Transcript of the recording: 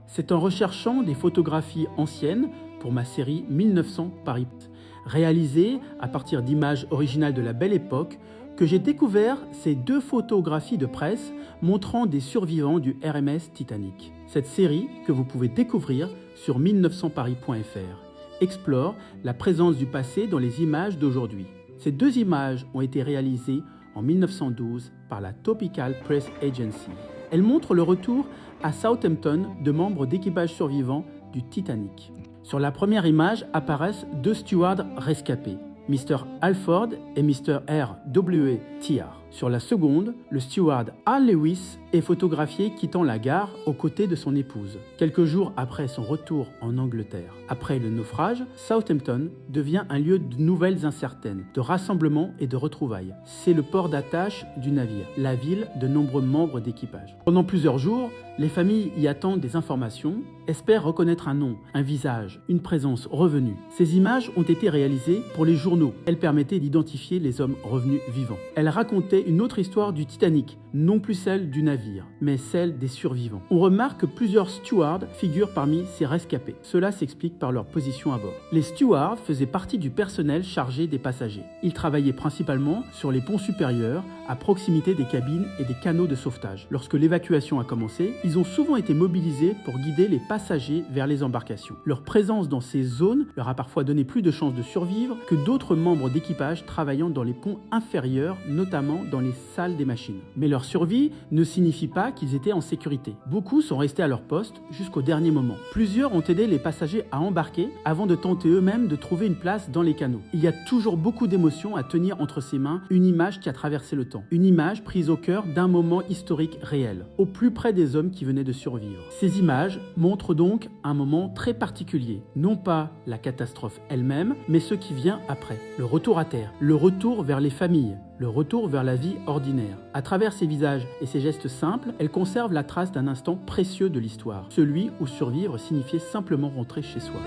C'est en recherchant des photographies anciennes pour ma série 1900 Paris, réalisée à partir d'images originales de la Belle Époque, que j'ai découvert ces 2 photographies de presse montrant des survivants du RMS Titanic. Cette série, que vous pouvez découvrir sur 1900paris.fr, explore la présence du passé dans les images d'aujourd'hui. Ces 2 images ont été réalisées en 1912 par la Topical Press Agency. Elles montrent le retour à Southampton de membres d'équipage survivants du Titanic. Sur la première image apparaissent 2 stewards rescapés, Mr. Halford et Mr. R.W. Tiar. Sur la seconde, le steward Al Lewis est photographié quittant la gare aux côtés de son épouse, quelques jours après son retour en Angleterre. Après le naufrage, Southampton devient un lieu de nouvelles incertaines, de rassemblements et de retrouvailles. C'est le port d'attache du navire, la ville de nombreux membres d'équipage. Pendant plusieurs jours, les familles y attendent des informations, espèrent reconnaître un nom, un visage, une présence revenue. Ces images ont été réalisées pour les journaux. Elles permettaient d'identifier les hommes revenus vivants. Elles racontaient une autre histoire du Titanic, non plus celle du navire, mais celle des survivants. On remarque que plusieurs stewards figurent parmi ces rescapés. Cela s'explique par leur position à bord. Les stewards faisaient partie du personnel chargé des passagers. Ils travaillaient principalement sur les ponts supérieurs, à proximité des cabines et des canaux de sauvetage. Lorsque l'évacuation a commencé, ils ont souvent été mobilisés pour guider les passagers vers les embarcations. Leur présence dans ces zones leur a parfois donné plus de chances de survivre que d'autres membres d'équipage travaillant dans les ponts inférieurs, notamment dans les salles des machines. Mais leur survie ne signifie pas qu'ils étaient en sécurité. Beaucoup sont restés à leur poste jusqu'au dernier moment. Plusieurs ont aidé les passagers à embarquer avant de tenter eux-mêmes de trouver une place dans les canaux. Il y a toujours beaucoup d'émotions à tenir entre ses mains, une image qui a traversé le temps. Une image prise au cœur d'un moment historique réel, au plus près des hommes qui venaient de survivre. Ces images montrent donc un moment très particulier, non pas la catastrophe elle-même, mais ce qui vient après. Le retour à terre, le retour vers les familles, le retour vers la vie ordinaire. À travers ces visages et ces gestes simples, elles conservent la trace d'un instant précieux de l'histoire, celui où survivre signifiait simplement rentrer chez soi.